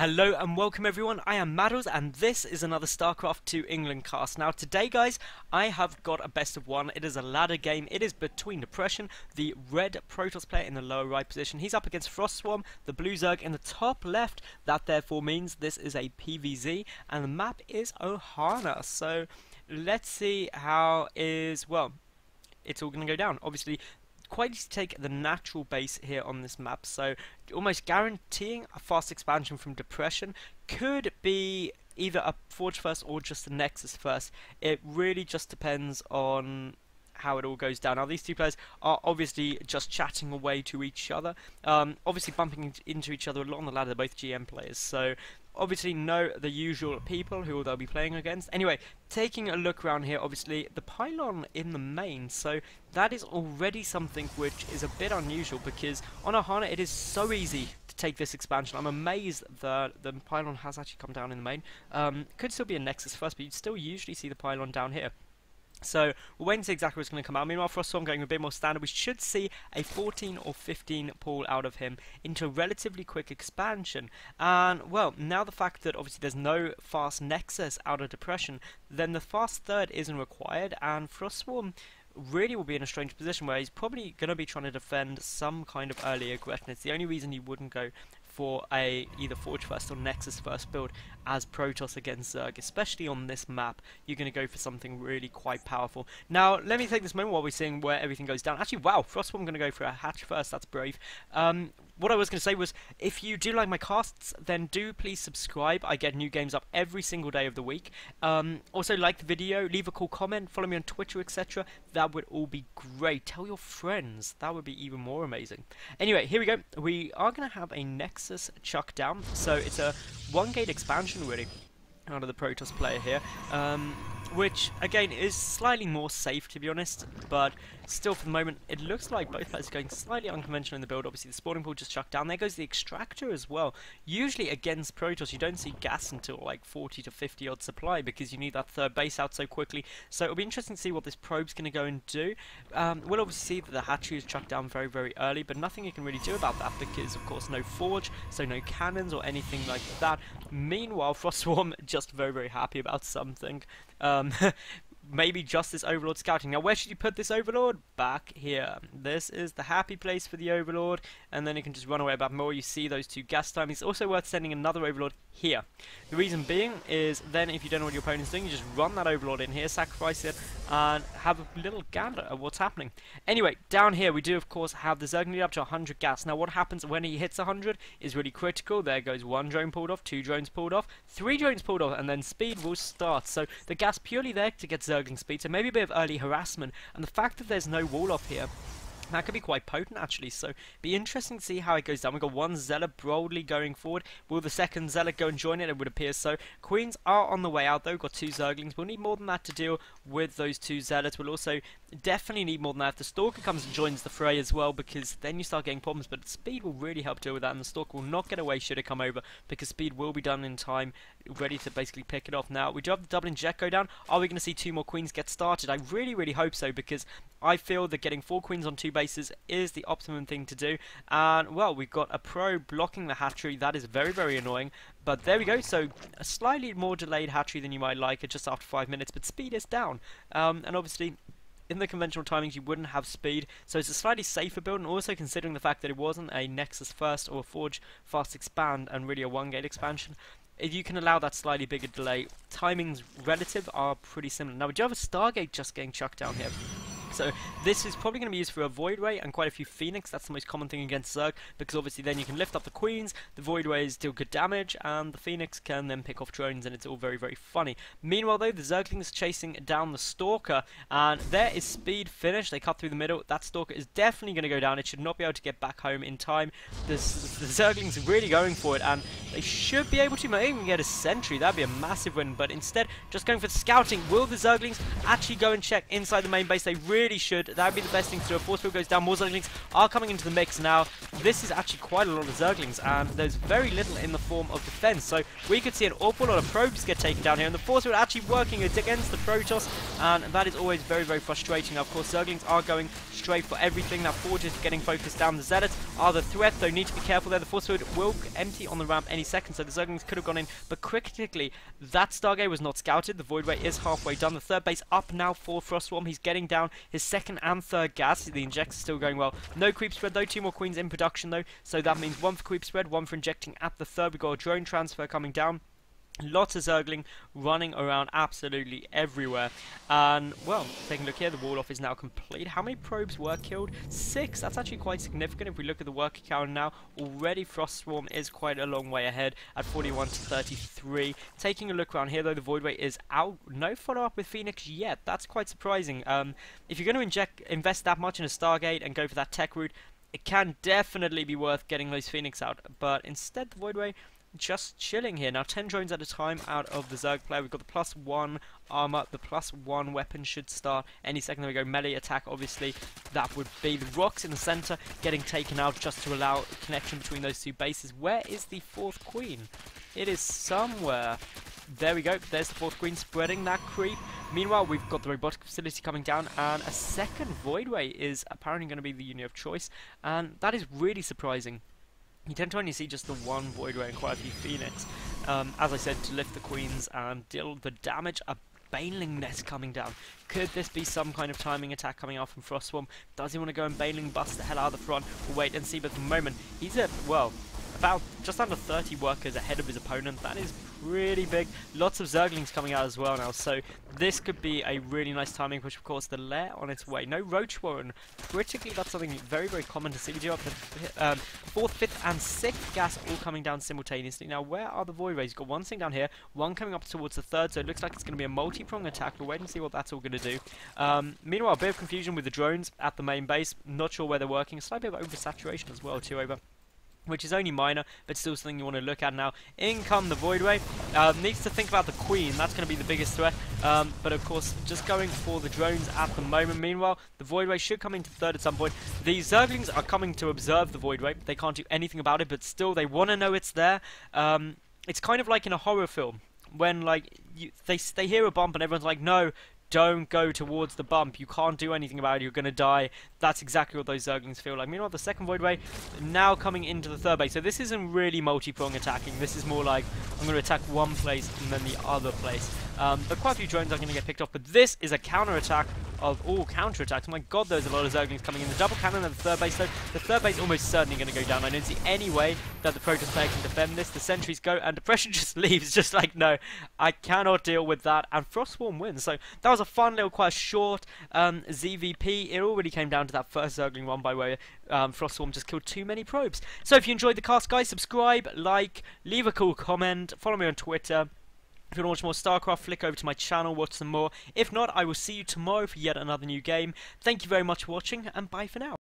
Hello and welcome everyone, I am Madals and this is another StarCraft 2 England cast. Now today guys, I have got a best of one. It is a ladder game. It is between Depression, the red Protoss player in the lower right position. He's up against frostSwarm, the blue Zerg in the top left. That therefore means this is a PvZ and the map is Ohana. So let's see how it's all going to go down. Obviously, quite easy to take the natural base here on this map, so almost guaranteeing a fast expansion from Depression. Could be either a Forge first or just a Nexus first. It really just depends on how it all goes down. Now these two players are obviously just chatting away to each other, obviously bumping into each other along the ladder. They're both GM players, so obviously know the usual people who they'll be playing against. Anyway, taking a look around here, obviously the pylon in the main, so that is already something which is a bit unusual because on Ohana it is so easy to take this expansion. I'm amazed that the pylon has actually come down in the main. Could still be a Nexus first, but you'd still usually see the pylon down here. So we'll wait and see exactly what's going to come out. Meanwhile, frostSwarm going a bit more standard. We should see a 14 or 15 pull out of him into a relatively quick expansion. And, well, now the fact that obviously there's no fast Nexus out of Depression, then the fast third isn't required, and frostSwarm really will be in a strange position where he's probably going to be trying to defend some kind of early aggression. It's the only reason you wouldn't go for a either Forge first or Nexus first build as Protoss against Zerg, especially on this map. You're going to go for something really quite powerful. Now let me take this moment while we're seeing where everything goes down. Actually, wow, frostSwarm going to go for a hatch first. That's brave. What I was going to say was, if you do like my casts, then do please subscribe. I get new games up every single day of the week. Also like the video, leave a cool comment, follow me on Twitter, etc. That would all be great. Tell your friends. That would be even more amazing. Anyway, here we go. We are going to have a Nexus chuck down. So it's a one-gate expansion really out of the Protoss player here. Which, again, is slightly more safe, to be honest, but still, for the moment, it looks like both players are going slightly unconventional in the build. Obviously, the spawning pool just chucked down. There goes the extractor as well. Usually, against Protoss, you don't see gas until, like, 40 to 50 odd supply, because you need that third base out so quickly. So, it'll be interesting to see what this probe's going to go and do. We'll obviously see that the hatchery is chucked down very, very early, but nothing you can really do about that, because, of course, no forge, so no cannons or anything like that. Meanwhile, frostSwarm just very, very happy about something. Maybe just this Overlord scouting. Now, where should you put this Overlord? Back here. This is the happy place for the Overlord, and then you can just run away about more. You see those two gas timings. It's also worth sending another Overlord here. The reason being is then if you don't know what your opponent's doing, you just run that Overlord in here, sacrifice it, and have a little gander at what's happening. Anyway, down here we do of course have the Zerg need up to 100 gas. Now what happens when he hits 100 is really critical. There goes one drone pulled off, two drones pulled off, three drones pulled off, and then speed will start. So the gas purely there to get Zergling speed, so maybe a bit of early harassment, and the fact that there's no wall off here, that could be quite potent actually, so be interesting to see how it goes down. We've got one Zealot boldly going forward. Will the second Zealot go and join it? It would appear so. Queens are on the way out though. We've got two Zerglings. We'll need more than that to deal with those two Zealots. We'll also definitely need more than that if the Stalker comes and joins the fray as well, because then you start getting problems, but speed will really help deal with that, and the Stalker will not get away should it come over, because speed will be done in time, ready to basically pick it off. Now, we do have the double inject go down. Are we going to see two more Queens get started? I really, really hope so, because I feel that getting 4 Queens on 2 bases is the optimum thing to do. And, well, we've got a pro blocking the hatchery. That is very, very annoying. But there we go. So, a slightly more delayed hatchery than you might like, just after 5 minutes. But speed is down. And obviously, in the conventional timings, you wouldn't have speed. So, it's a slightly safer build. And also, considering the fact that it wasn't a Nexus first or a Forge fast expand and really a one-gate expansion, if you can allow that slightly bigger delay, timings relative are pretty similar. Now, we do have a Stargate just getting chucked down here. So this is probably going to be used for a Void Ray and quite a few Phoenix. That's the most common thing against Zerg, because obviously then you can lift up the Queens, the Void Rays deal good damage, and the Phoenix can then pick off drones, and it's all very, very funny. Meanwhile though, the Zerglings chasing down the Stalker, and there is speed finished. They cut through the middle. That Stalker is definitely going to go down. It should not be able to get back home in time. The Zerglings are really going for it, and they should be able to maybe even get a sentry. That'd be a massive win, but instead just going for the scouting. Will the Zerglings actually go and check inside the main base? They really should. That would be the best thing to do. A force field goes down. More Zerglings are coming into the mix now. This is actually quite a lot of Zerglings, and there's very little in the form of defense. So we could see an awful lot of probes get taken down here, and the force field actually working against the Protoss, and that is always very, very frustrating. Now, of course, Zerglings are going straight for everything. Now, Forge is getting focused down. The Zealots are the threat, though. Need to be careful there. The force field will empty on the ramp any any second, so the Zerglings could have gone in. But critically, that Stargate was not scouted. The Void Ray is halfway done. The third base up now for frostSwarm. He's getting down his second and third gas. The injector's still going well. No creep spread though. 2 more queens in production though. So that means 1 for creep spread, 1 for injecting at the third. We've got a drone transfer coming down. Lots of Zergling running around absolutely everywhere. And, well, taking a look here, the wall-off is now complete. How many probes were killed? 6. That's actually quite significant. If we look at the worker count now, already frostSwarm is quite a long way ahead at 41 to 33. Taking a look around here, though, the Void Ray is out. No follow-up with Phoenix yet. That's quite surprising. If you're going to invest that much in a Stargate and go for that tech route, it can definitely be worth getting those Phoenix out. But instead, the Void Ray just chilling here. Now 10 drones at a time out of the Zerg player. We've got the +1 armor, the +1 weapon should start any second. There we go, melee attack, obviously that would be the rocks in the center getting taken out just to allow a connection between those two bases. Where is the 4th queen? It is somewhere. There we go, there's the 4th queen spreading that creep. Meanwhile, we've got the robotic facility coming down, and a second Void Ray is apparently going to be the unit of choice, and that is really surprising. You tend to only see just the 1 Void Ray and quite a few Phoenix. As I said, to lift the queens and deal the damage. A Baneling nest coming down. Could this be some kind of timing attack coming out from frostSwarm? Does he want to go and Baneling bust the hell out of the front? We'll wait and see, but at the moment, he's at, well, about just under 30 workers ahead of his opponent. That is pretty big. Lots of Zerglings coming out as well now, so this could be a really nice timing push. Of course, the lair on its way. No Roach Warren. Critically, that's something very, very common to see. We do have the 4th, 5th, and 6th gas all coming down simultaneously. Now, where are the Void Rays? You've got one thing down here, one coming up towards the 3rd, so it looks like it's going to be a multi-prong attack. We'll wait and see what that's all going to do. Meanwhile, a bit of confusion with the drones at the main base. Not sure where they're working. A slight bit of oversaturation as well, too, which is only minor, but still something you want to look at now. In come the Void Ray. Needs to think about the Queen. That's going to be the biggest threat. But of course, just going for the drones at the moment. Meanwhile, the Void Ray should come into 3rd at some point. The Zerglings are coming to observe the Void Ray. They can't do anything about it, but still, they want to know it's there. It's kind of like in a horror film, when like they hear a bump and everyone's like, no, don't go towards the bump. You can't do anything about it. You're going to die. That's exactly what those Zerglings feel like. Meanwhile, the 2nd Void Ray now coming into the 3rd base. So this isn't really multi-prong attacking. This is more like I'm going to attack one place and then the other place. But quite a few drones are going to get picked off. But this is a counter-attack of all counter-attacks. My god, there's a lot of Zerglings coming in. The double cannon at the 3rd base, though. The 3rd base almost certainly going to go down. I don't see any way that the Protoss player can defend this. The sentries go, and Depression just leaves. Just like, no, I cannot deal with that. And frostSwarm wins. So that was a fun little, quite short ZvP. It already came down to that first Zergling one by way frostSwarm just killed too many probes. So if you enjoyed the cast, guys, subscribe, like, leave a cool comment, follow me on Twitter. If you want to watch more StarCraft, flick over to my channel, watch some more. If not, I will see you tomorrow for yet another new game. Thank you very much for watching, and bye for now.